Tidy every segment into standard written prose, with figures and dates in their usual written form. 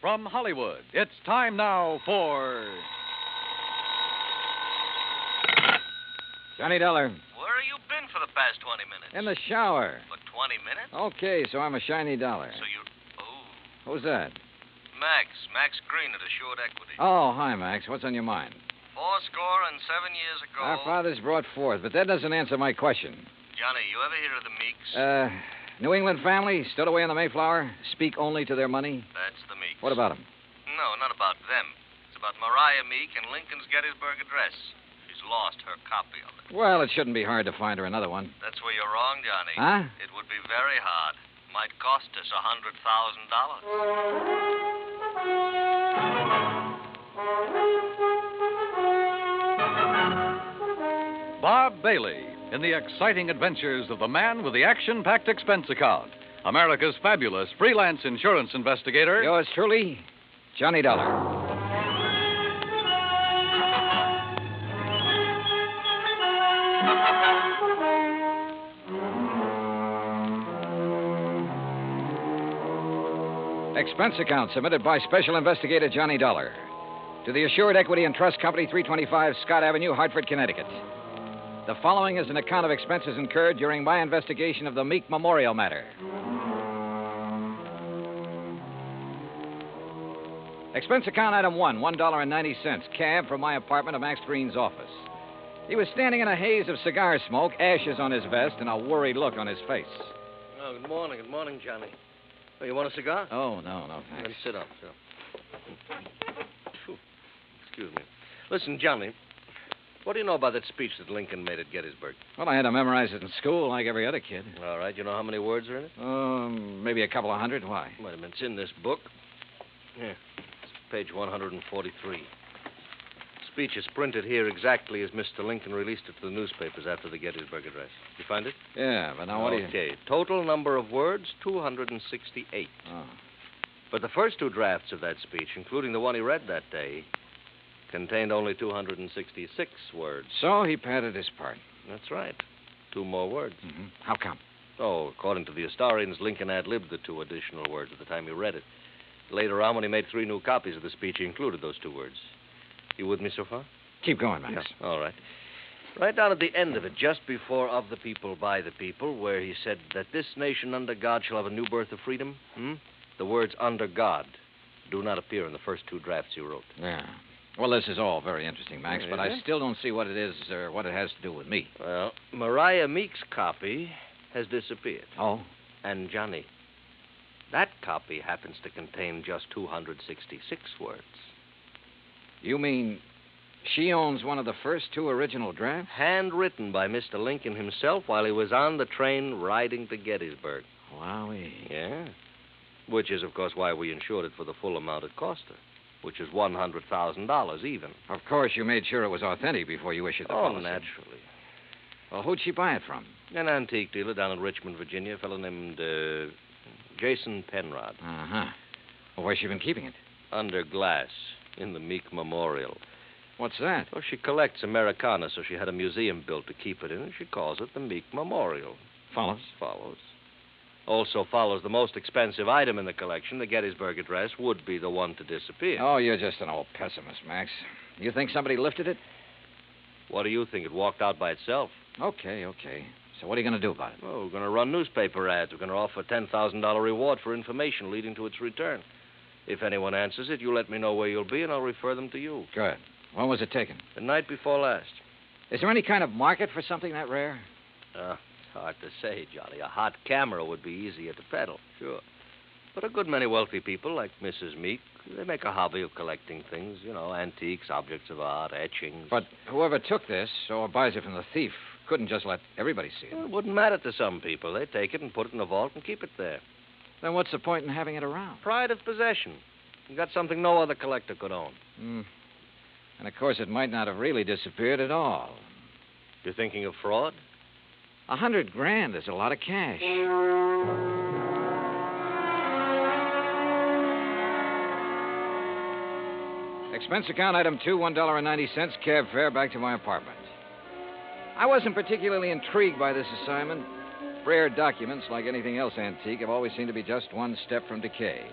From Hollywood, it's time now for... Johnny Dollar. Where have you been for the past 20 minutes? In the shower. For 20 minutes? Okay, so I'm a shiny dollar. So you... Oh. Who's that? Max Green at Assured Equity. Oh, hi, Max. What's on your mind? 7 years ago... Our fathers brought forth, but that doesn't answer my question. Johnny, you ever hear of the Meeks? New England family, stood away on the Mayflower, speak only to their money. That's the Meeks. What about them? No, not about them. It's about Mariah Meek and Lincoln's Gettysburg Address. She's lost her copy of it. Well, it shouldn't be hard to find her another one. That's where you're wrong, Johnny. Huh? It would be very hard. Might cost us $100,000. Bob Bailey in the exciting adventures of the man with the action-packed expense account. America's fabulous freelance insurance investigator. Yours truly, Johnny Dollar. Expense account submitted by Special Investigator Johnny Dollar to the Assured Equity and Trust Company, 325 Scott Avenue, Hartford, Connecticut. The following is an account of expenses incurred during my investigation of the Meek Memorial matter. Expense account item 1, $1.90, cab from my apartment to Max Green's office. He was standing in a haze of cigar smoke, ashes on his vest, and a worried look on his face. Oh, good morning. Good morning, Johnny. Oh, you want a cigar? Oh, no, thanks. Then sit up, sir. Excuse me. Listen, Johnny, what do you know about that speech that Lincoln made at Gettysburg? Well, I had to memorize it in school like every other kid. All right. You know how many words are in it? Maybe a couple of hundred. Why? Wait a minute. It's in this book. Here. It's page 143. Speech is printed here exactly as Mr. Lincoln released it to the newspapers after the Gettysburg Address. You find it? Yeah, but now what do you... Okay. Total number of words, 268. Oh. But the first two drafts of that speech, including the one he read that day, contained only 266 words. So he padded his part. That's right. 2 more words. Mm-hmm. How come? Oh, according to the historians, Lincoln ad-libbed the 2 additional words at the time he read it. Later on, when he made 3 new copies of the speech, he included those 2 words. You with me so far? Keep going, Max. Yeah. All right. Right down at the end of it, just before of the people, by the people, where he said that this nation under God shall have a new birth of freedom, the words under God do not appear in the first 2 drafts you wrote. Yeah. Well, this is all very interesting, Max, but I Yeah. still don't see what it is or what it has to do with me. Well, Mariah Meek's copy has disappeared. Oh? And, Johnny, that copy happens to contain just 266 words. You mean she owns one of the first 2 original drafts? Handwritten by Mr. Lincoln himself while he was on the train riding to Gettysburg. Wowee. Yeah. Which is, of course, why we insured it for the full amount it cost her, which is $100,000 even. Of course, you made sure it was authentic before you issued the policy. Naturally. Well, who'd she buy it from? An antique dealer down in Richmond, Virginia, a fellow named Jason Penrod. Uh-huh. Well, where's she been keeping it? Under glass in the Meek Memorial. What's that? Well, she collects Americana, so she had a museum built to keep it in, and she calls it the Meek Memorial. Follows? Follows. Also follows the most expensive item in the collection, the Gettysburg Address, would be the one to disappear. Oh, you're just an old pessimist, Max. You think somebody lifted it? What do you think? It walked out by itself. Okay. So what are you going to do about it? Well, we're going to run newspaper ads. We're going to offer a $10,000 reward for information leading to its return. If anyone answers it, you let me know where you'll be, and I'll refer them to you. Good. When was it taken? The night before last. Is there any kind of market for something that rare? It's hard to say, Johnny. A hot camera would be easier to peddle, sure. But a good many wealthy people, like Mrs. Meek, they make a hobby of collecting things, antiques, objects of art, etchings. But whoever took this or buys it from the thief couldn't just let everybody see it. Well, it wouldn't matter to some people. They take it and put it in a vault and keep it there. Then what's the point in having it around? Pride of possession. You got something no other collector could own. And, of course, it might not have really disappeared at all. You're thinking of fraud? $100,000 is a lot of cash. Expense account item 2, $1.90, cab fare back to my apartment. I wasn't particularly intrigued by this assignment. Rare documents, like anything else antique, have always seemed to be just one step from decay.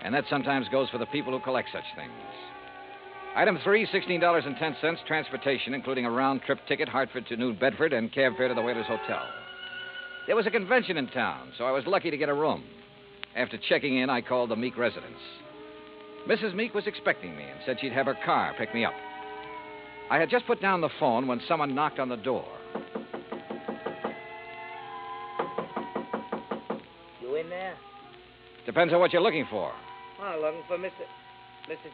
And that sometimes goes for the people who collect such things. Item 3, $16.10, transportation, including a round-trip ticket, Hartford to New Bedford, and cab fare to the Whalers Hotel. There was a convention in town, so I was lucky to get a room. After checking in, I called the Meek residence. Mrs. Meek was expecting me and said she'd have her car pick me up. I had just put down the phone when someone knocked on the door. You in there? Depends on what you're looking for. Oh, looking for Mr.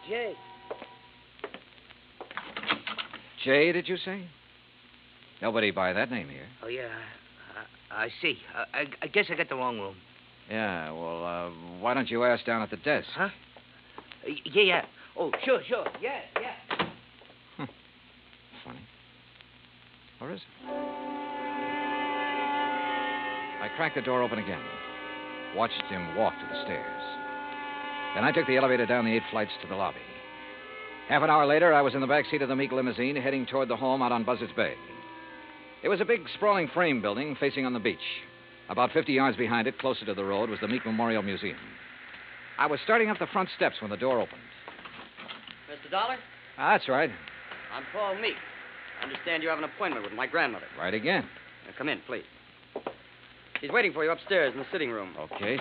J. Jay, did you say? Nobody by that name here. Oh, yeah. I see. I guess I got the wrong room. Yeah, well, why don't you ask down at the desk? Huh? Yeah. Oh, sure. Yeah. Funny. Or is it? I cracked the door open again. Watched him walk to the stairs. Then I took the elevator down the 8 flights to the lobby. Half an hour later, I was in the back seat of the Meek limousine heading toward the home out on Buzzards Bay. It was a big, sprawling frame building facing on the beach. About 50 yards behind it, closer to the road, was the Meek Memorial Museum. I was starting up the front steps when the door opened. Mr. Dollar? That's right. I'm Paul Meek. I understand you have an appointment with my grandmother. Right again. Now, come in, please. She's waiting for you upstairs in the sitting room. Okay.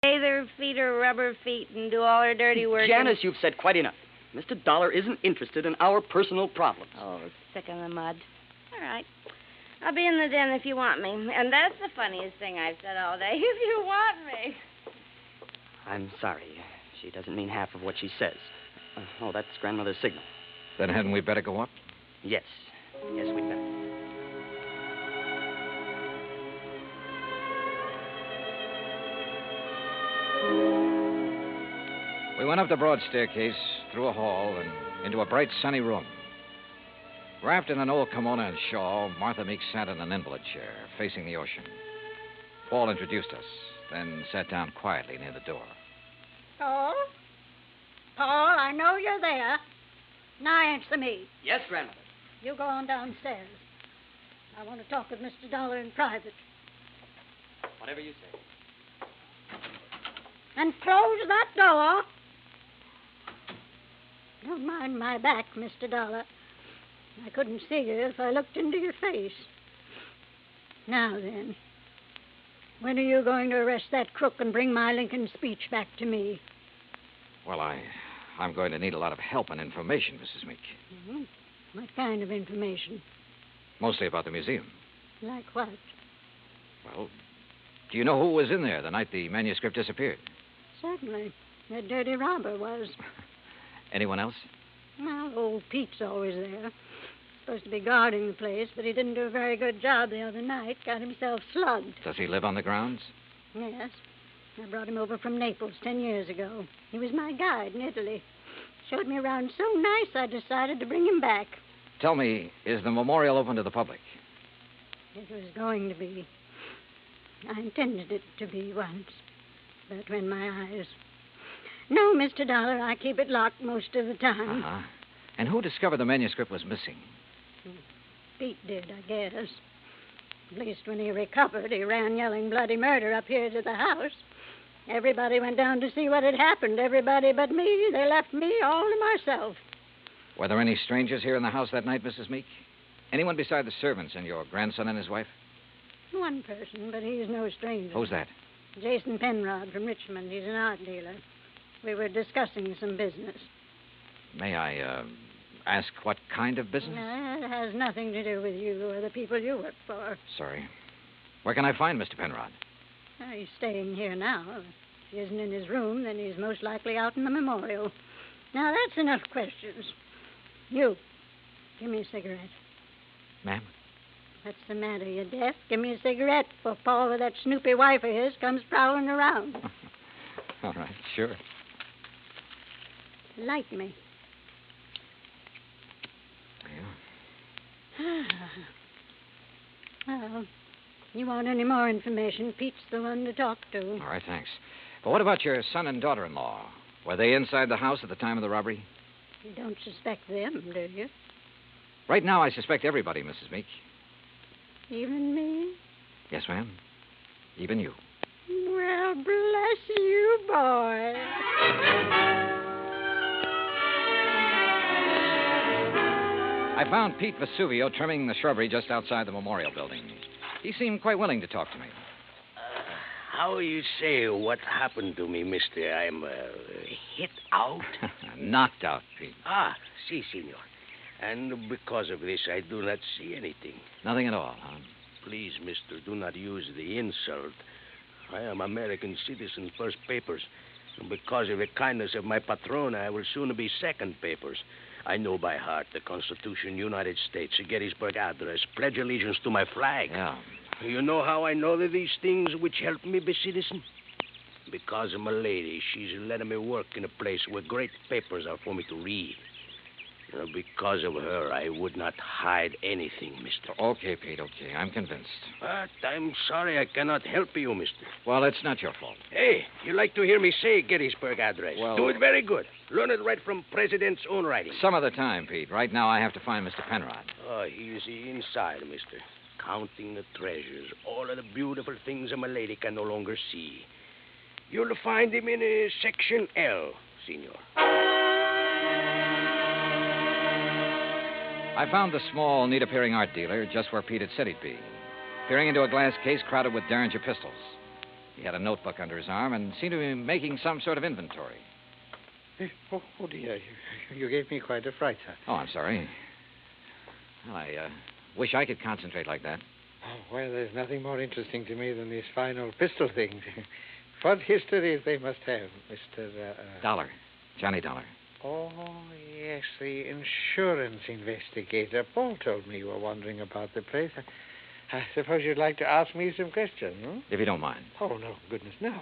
Bathe feet or rubber feet and do all her dirty work. Janice, you've said quite enough. Mr. Dollar isn't interested in our personal problems. Oh, sick in the mud. All right. I'll be in the den if you want me. And that's the funniest thing I've said all day. If you want me. I'm sorry. She doesn't mean half of what she says. Oh, that's grandmother's signal. Then hadn't we better go up? Yes, we'd better. We went up the broad staircase, through a hall, and into a bright, sunny room. Wrapped in an old kimono and shawl, Martha Meek sat in an invalid chair, facing the ocean. Paul introduced us, then sat down quietly near the door. Paul? Paul, I know you're there. Now answer me. Yes, grandmother. You go on downstairs. I want to talk with Mr. Dollar in private. Whatever you say. And close that door. Don't mind my back, Mr. Dollar. I couldn't see you if I looked into your face. Now then, when are you going to arrest that crook and bring my Lincoln speech back to me? Well, I'm going to need a lot of help and information, Mrs. Meek. Mm-hmm. What kind of information? Mostly about the museum. Like what? Well, do you know who was in there the night the manuscript disappeared? Certainly. That dirty robber was. Anyone else? Well, old Pete's always there. Supposed to be guarding the place, but he didn't do a very good job the other night. Got himself slugged. Does he live on the grounds? Yes. I brought him over from Naples 10 years ago. He was my guide in Italy. Showed me around so nice, I decided to bring him back. Tell me, is the memorial open to the public? It was going to be. I intended it to be once. But when my eyes... No, Mr. Dollar, I keep it locked most of the time. Uh-huh. And who discovered the manuscript was missing? Pete did, I guess. At least when he recovered, he ran yelling bloody murder up here to the house. Everybody went down to see what had happened. Everybody but me. They left me all to myself. Were there any strangers here in the house that night, Mrs. Meek? Anyone beside the servants and your grandson and his wife? One person, but he's no stranger. Who's that? Jason Penrod from Richmond. He's an art dealer. We were discussing some business. May I, ask what kind of business? It has nothing to do with you or the people you work for. Sorry. Where can I find Mr. Penrod? He's staying here now. If he isn't in his room, then he's most likely out in the memorial. Now, that's enough questions. You, give me a cigarette. Ma'am? What's the matter? You deaf? Give me a cigarette before Paul with that snoopy wife of his comes prowling around. All right, sure. Light me. Yeah. Well, you want any more information, Pete's the one to talk to. All right, thanks. But what about your son and daughter-in-law? Were they inside the house at the time of the robbery? You don't suspect them, do you? Right now, I suspect everybody, Mrs. Meek. Even me? Yes, ma'am. Even you. Well, bless you, boy. I found Pete Vesuvio trimming the shrubbery just outside the memorial building. He seemed quite willing to talk to me. How you say what happened to me, mister? I'm hit out? Knocked out, Pete. Si, senor. And because of this, I do not see anything. Nothing at all, huh? Please, mister, do not use the insult. I am American citizen, first papers. And because of the kindness of my patrona, I will soon be second papers. I know by heart the Constitution, United States, the Gettysburg Address, pledge allegiance to my flag. Yeah. You know how I know that these things which help me be citizen? Because of my lady. She's letting me work in a place where great papers are for me to read. Because of her, I would not hide anything, mister. Okay, Pete, okay. I'm convinced. But I'm sorry I cannot help you, mister. Well, it's not your fault. Hey, you like to hear me say Gettysburg Address? Well, do it very good. Learn it right from President's own writing. Some other time, Pete. Right now, I have to find Mr. Penrod. Oh, he's inside, mister. Counting the treasures. All of the beautiful things a lady can no longer see. You'll find him in Section L, senor. I found the small, neat-appearing art dealer just where Pete had said he'd be, peering into a glass case crowded with Derringer pistols. He had a notebook under his arm and seemed to be making some sort of inventory. Oh, dear. You gave me quite a fright, sir. Oh, I'm sorry. Well, I wish I could concentrate like that. Oh, well, there's nothing more interesting to me than these fine old pistol things. What histories they must have, Mr. Dollar. Johnny Dollar. Oh, yes, the insurance investigator. Paul told me you were wandering about the place. I suppose you'd like to ask me some questions, hmm? If you don't mind. Oh, no, goodness, no.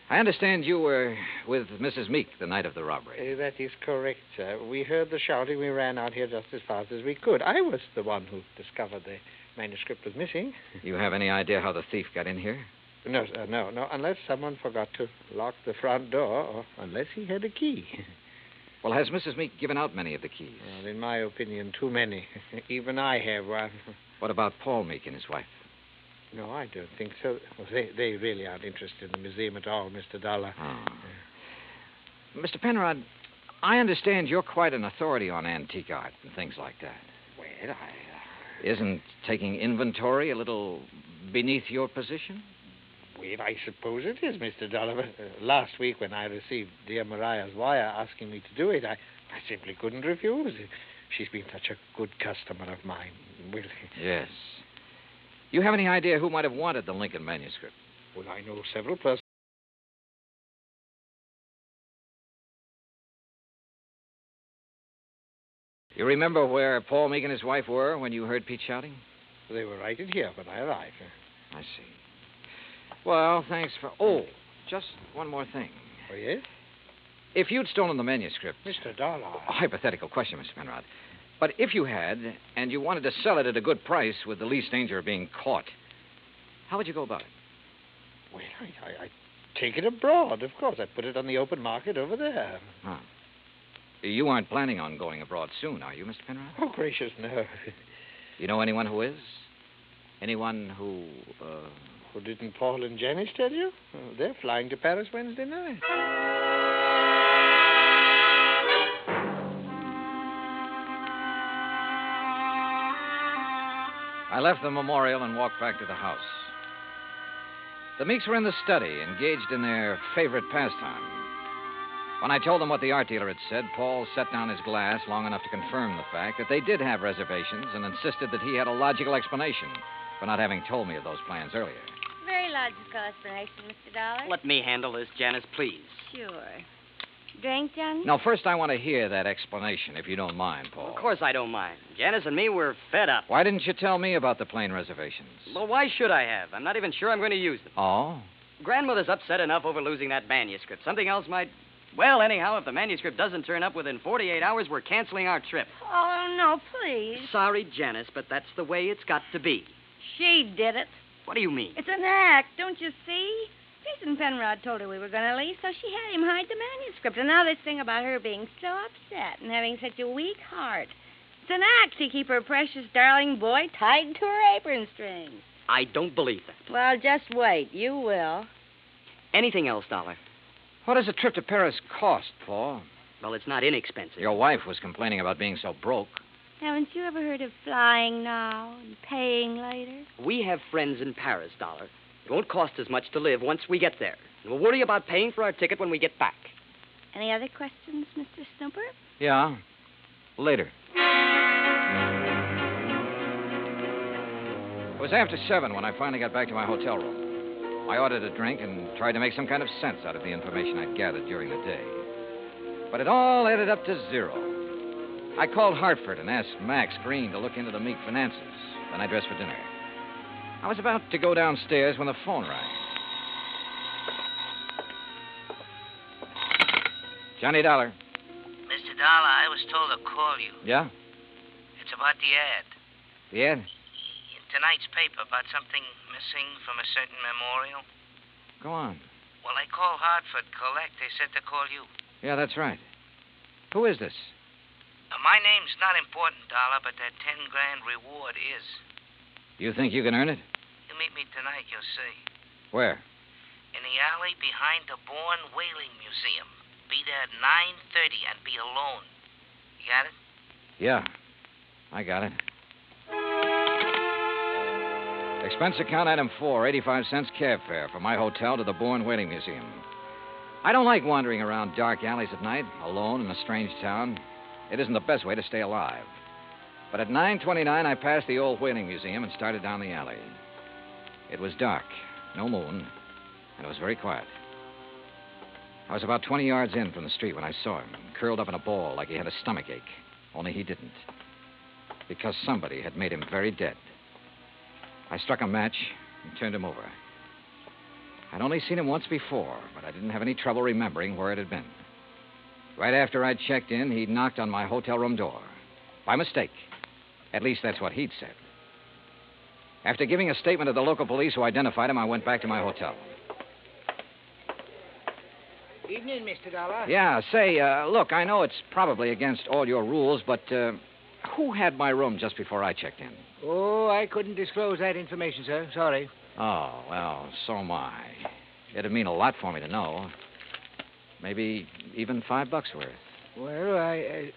I understand you were with Mrs. Meek the night of the robbery. That is correct, sir. We heard the shouting. We ran out here just as fast as we could. I was the one who discovered the manuscript was missing. You have any idea how the thief got in here? No, sir, no. Unless someone forgot to lock the front door, or unless he had a key. Well, has Mrs. Meek given out many of the keys? Well, in my opinion, too many. Even I have one. What about Paul Meek and his wife? No, I don't think so. Well, they really aren't interested in the museum at all, Mr. Dollar. Oh. Mr. Penrod, I understand you're quite an authority on antique art and things like that. Well, Isn't taking inventory a little beneath your position? Well, I suppose it is, Mr. Dollar. Last week when I received dear Mariah's wire asking me to do it, I simply couldn't refuse. She's been such a good customer of mine. Well, yes. You have any idea who might have wanted the Lincoln manuscript? Well, I know several persons. You remember where Paul Meek and his wife were when you heard Pete shouting? They were right in here when I arrived. I see. Well, thanks for... Oh, just one more thing. Oh, yes? If you'd stolen the manuscript... Mr. Dollar. A hypothetical question, Mr. Penrod. But if you had, and you wanted to sell it at a good price with the least danger of being caught, how would you go about it? Well, I'd take it abroad, of course. I'd put it on the open market over there. Huh. You aren't planning on going abroad soon, are you, Mr. Penrod? Oh, gracious, no. You know anyone who is? Anyone who, Well, didn't Paul and Janice tell you? Oh, they're flying to Paris Wednesday night. I left the memorial and walked back to the house. The Meeks were in the study, engaged in their favorite pastime. When I told them what the art dealer had said, Paul set down his glass long enough to confirm the fact that they did have reservations and insisted that he had a logical explanation for not having told me of those plans earlier. Very logical explanation, Mr. Dollar. Let me handle this, Janice, please. Sure. Drink, Johnny? Now, first I want to hear that explanation, if you don't mind, Paul. Of course I don't mind. Janice and me were fed up. Why didn't you tell me about the plane reservations? Well, why should I have? I'm not even sure I'm going to use them. Oh? Grandmother's upset enough over losing that manuscript. Something else might... Well, anyhow, if the manuscript doesn't turn up within 48 hours, we're canceling our trip. Oh, no, please. Sorry, Janice, but that's the way it's got to be. She did it. What do you mean? It's an act, don't you see? Jason Penrod told her we were going to leave, so she had him hide the manuscript. And now this thing about her being so upset and having such a weak heart. It's an act to keep her precious darling boy tied to her apron strings. I don't believe that. Well, just wait. You will. Anything else, Dollar? What does a trip to Paris cost, Paul? Well, it's not inexpensive. Your wife was complaining about being so broke. Haven't you ever heard of flying now and paying later? We have friends in Paris, Dollar. It won't cost as much to live once we get there. And we'll worry about paying for our ticket when we get back. Any other questions, Mr. Snooper? Yeah. Later. It was after 7 when I finally got back to my hotel room. I ordered a drink and tried to make some kind of sense out of the information I'd gathered during the day. But it all added up to 0. I called Hartford and asked Max Green to look into the Meek finances. Then I dressed for dinner. I was about to go downstairs when the phone rang. Johnny Dollar. Mr. Dollar, I was told to call you. Yeah? It's about the ad. The ad? In tonight's paper about something missing from a certain memorial. Go on. Well, I called Hartford Collect. They said to call you. Yeah, that's right. Who is this? My name's not important, Dollar, but that 10 grand reward is. You think you can earn it? You meet me tonight, you'll see. Where? In the alley behind the Bourne Whaling Museum. Be there at 9:30 and be alone. You got it? Yeah, I got it. Expense account item 4, 85 cents cab fare from my hotel to the Bourne Whaling Museum. I don't like wandering around dark alleys at night, alone in a strange town. It isn't the best way to stay alive. But at 9:29, I passed the old whaling museum and started down the alley. It was dark, no moon, and it was very quiet. I was about 20 yards in from the street when I saw him, curled up in a ball like he had a stomachache. Only he didn't. Because somebody had made him very dead. I struck a match and turned him over. I'd only seen him once before, but I didn't have any trouble remembering where it had been. Right after I'd checked in, he'd knocked on my hotel room door. By mistake. At least that's what he'd said. After giving a statement to the local police who identified him, I went back to my hotel. Evening, Mr. Dollar. Yeah, say, look, I know it's probably against all your rules, but who had my room just before I checked in? Oh, I couldn't disclose that information, sir. Sorry. Oh, well, so am I. It'd mean a lot for me to know. Maybe even $5 worth. Well,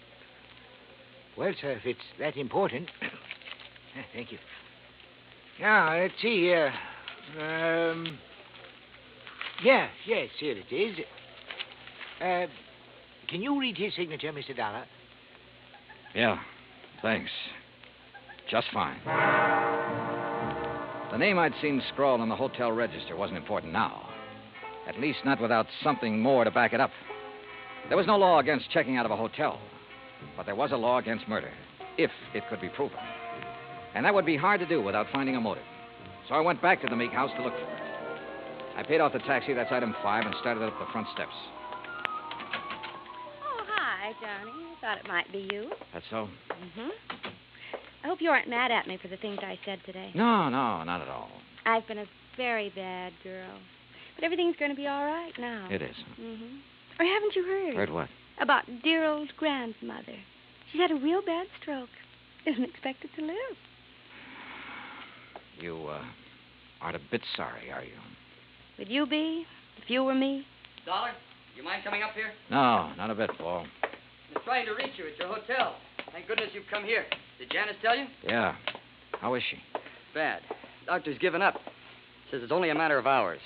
Well, sir, if it's that important. Thank you. Now, let's see here. Yes, here it is. Can you read his signature, Mr. Dollar? Yeah, thanks. Just fine. The name I'd seen scrawled on the hotel register wasn't important now. At least not without something more to back it up. There was no law against checking out of a hotel, but there was a law against murder, if it could be proven. And that would be hard to do without finding a motive. So I went back to the Meek house to look for it. I paid off the taxi, that's item 5, and started up the front steps. Oh, hi, Johnny. I thought it might be you. That's so? Mm-hmm. I hope you aren't mad at me for the things I said today. No, not at all. I've been a very bad girl. But everything's going to be all right now. It is. Mm-hmm. Or haven't you heard? Heard what? about dear old grandmother. She's had a real bad stroke. Isn't expected to live. You, aren't a bit sorry, are you? Would you be, if you were me? Dollar, you mind coming up here? No, not a bit, Paul. I'm trying to reach you at your hotel. Thank goodness you've come here. Did Janice tell you? Yeah. How is she? Bad. Doctor's given up. Says it's only a matter of hours.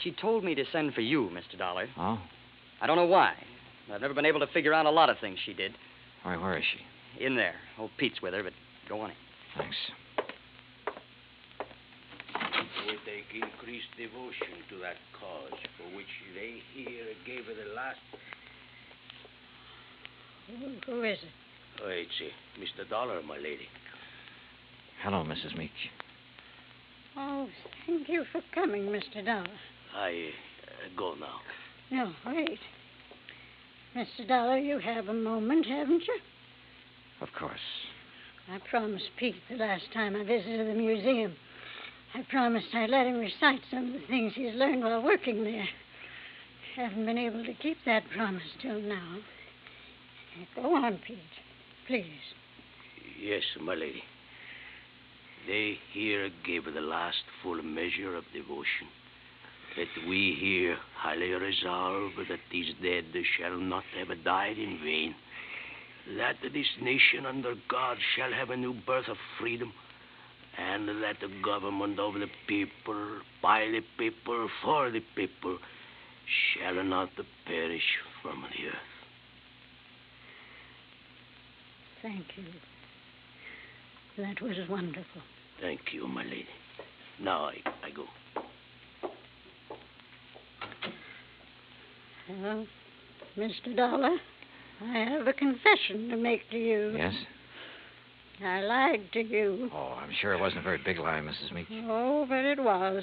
She told me to send for you, Mr. Dollar. Oh? I don't know why. I've never been able to figure out a lot of things she did. Why, where is she? In there. Old Pete's with her, but go on in. Thanks. We take increased devotion to that cause for which they here gave her the last... Who is it? Oh, it's Mr. Dollar, my lady. Hello, Mrs. Meek. Oh, thank you for coming, Mr. Dollar. I go now. No, wait. Mr. Dollar, you have a moment, haven't you? Of course. I promised Pete the last time I visited the museum. I promised I'd let him recite some of the things he's learned while working there. Haven't been able to keep that promise till now. Go on, Pete. Please. Yes, my lady. They here gave her the last full measure of devotion. That we here highly resolve that these dead shall not have died in vain. That this nation under God shall have a new birth of freedom. And that the government of the people, by the people, for the people, shall not perish from the earth. Thank you. That was wonderful. Thank you, my lady. Now I go. Well, Mr. Dollar, I have a confession to make to you. Yes? I lied to you. Oh, I'm sure it wasn't a very big lie, Mrs. Meek. Oh, but it was.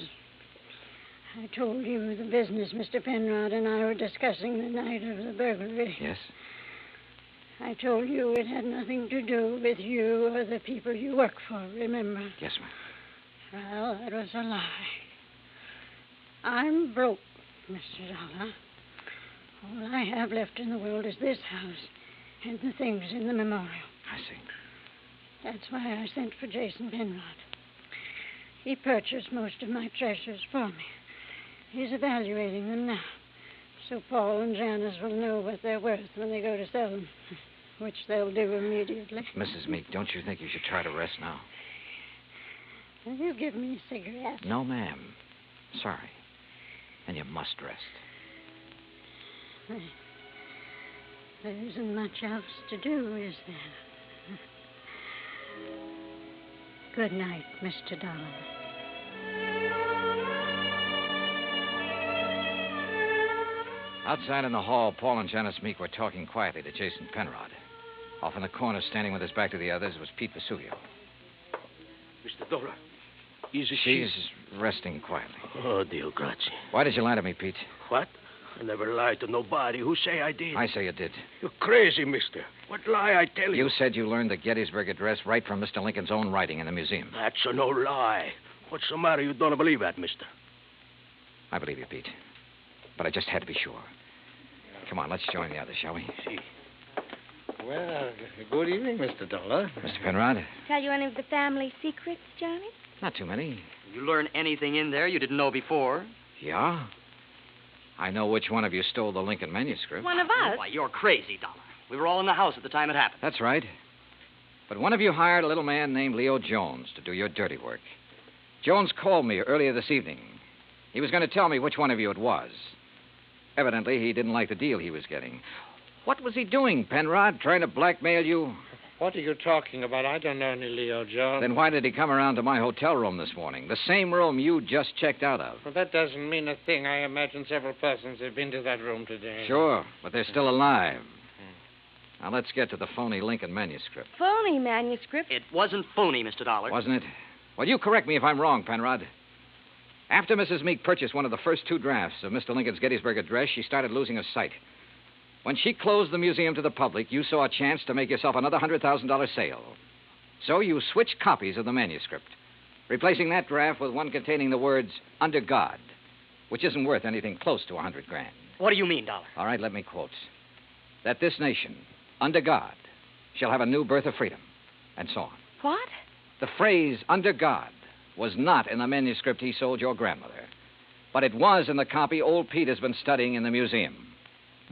I told you the business Mr. Penrod and I were discussing the night of the burglary. Yes? I told you it had nothing to do with you or the people you work for, remember? Yes, ma'am. Well, that was a lie. I'm broke, Mr. Dollar. All I have left in the world is this house and the things in the memorial. I see. That's why I sent for Jason Penrod. He purchased most of my treasures for me. He's evaluating them now, so Paul and Janice will know what they're worth when they go to sell them, which they'll do immediately. Mrs. Meek, don't you think you should try to rest now? Will you give me a cigarette? No, ma'am. Sorry. And you must rest. There isn't much else to do, is there? Good night, Mr. Dollar. Outside in the hall, Paul and Janice Meek were talking quietly to Jason Penrod. Off in the corner, standing with his back to the others, was Pete Vesuvio. Mr. Dollar, is She's resting quietly. Oh, Dio grazie. Why did you lie to me, Pete? What? I never lied to nobody. Who say I did? I say you did. You're crazy, mister. What lie I tell you? You said you learned the Gettysburg address right from Mr. Lincoln's own writing in the museum. That's no lie. What's the matter? You don't believe that, mister? I believe you, Pete. But I just had to be sure. Come on, let's join the others, shall we? See. Well, good evening, Mr. Dollar. Mr. Penrod? Tell you any of the family secrets, Johnny? Not too many. You learn anything in there you didn't know before? Yeah? I know which one of you stole the Lincoln manuscript. One of us? Why, you're crazy, Dollar. We were all in the house at the time it happened. That's right. But one of you hired a little man named Leo Jones to do your dirty work. Jones called me earlier this evening. He was going to tell me which one of you it was. Evidently, he didn't like the deal he was getting. What was he doing, Penrod? Trying to blackmail you? What are you talking about? I don't know any Leo Jones. Then why did he come around to my hotel room this morning? The same room you just checked out of. Well, that doesn't mean a thing. I imagine several persons have been to that room today. Sure, but they're still alive. Now, let's get to the phony Lincoln manuscript. Phony manuscript? It wasn't phony, Mr. Dollar. Wasn't it? Well, you correct me if I'm wrong, Penrod. After Mrs. Meek purchased one of the first two drafts of Mr. Lincoln's Gettysburg Address, she started losing her sight. When she closed the museum to the public, you saw a chance to make yourself another $100,000 sale. So you switched copies of the manuscript, replacing that draft with one containing the words, under God, which isn't worth anything close to $100,000. What do you mean, Dollar? All right, let me quote. That this nation, under God, shall have a new birth of freedom, and so on. What? The phrase, under God, was not in the manuscript he sold your grandmother, but it was in the copy old Pete has been studying in the museum.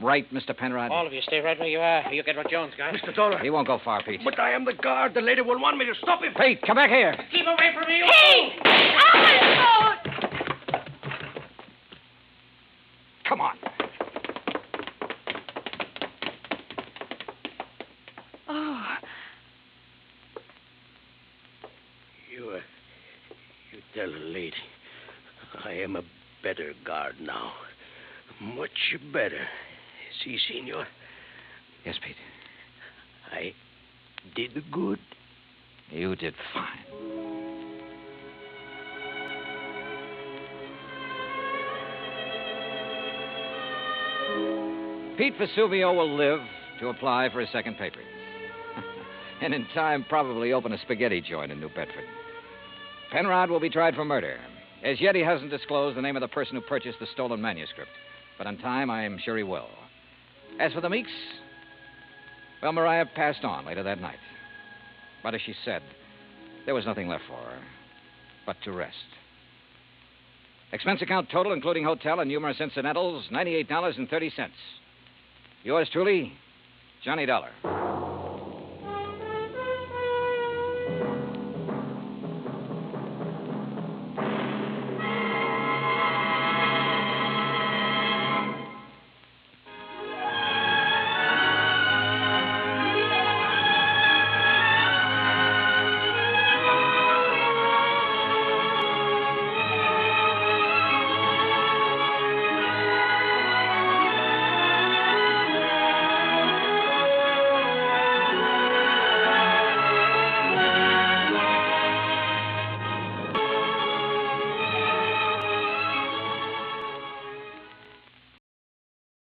Right, Mr. Penrod? All of you stay right where you are. You get what Jones got. Mr. Dollar. He won't go far, Pete. But I am the guard. The lady will want me to stop him. Pete, come back here. Keep away from me, you Hey! Oh! Come on. Oh. You tell the lady I am a better guard now. Much better. See, senor? Yes, Pete. I did good. You did fine. Pete Vesuvio will live to apply for his second papers. And in time, probably open a spaghetti joint in New Bedford. Penrod will be tried for murder. As yet, he hasn't disclosed the name of the person who purchased the stolen manuscript. But in time, I'm sure he will. As for the Meeks, well, Mariah passed on later that night. But as she said, there was nothing left for her but to rest. Expense account total, including hotel and numerous incidentals, $98.30. Yours truly, Johnny Dollar.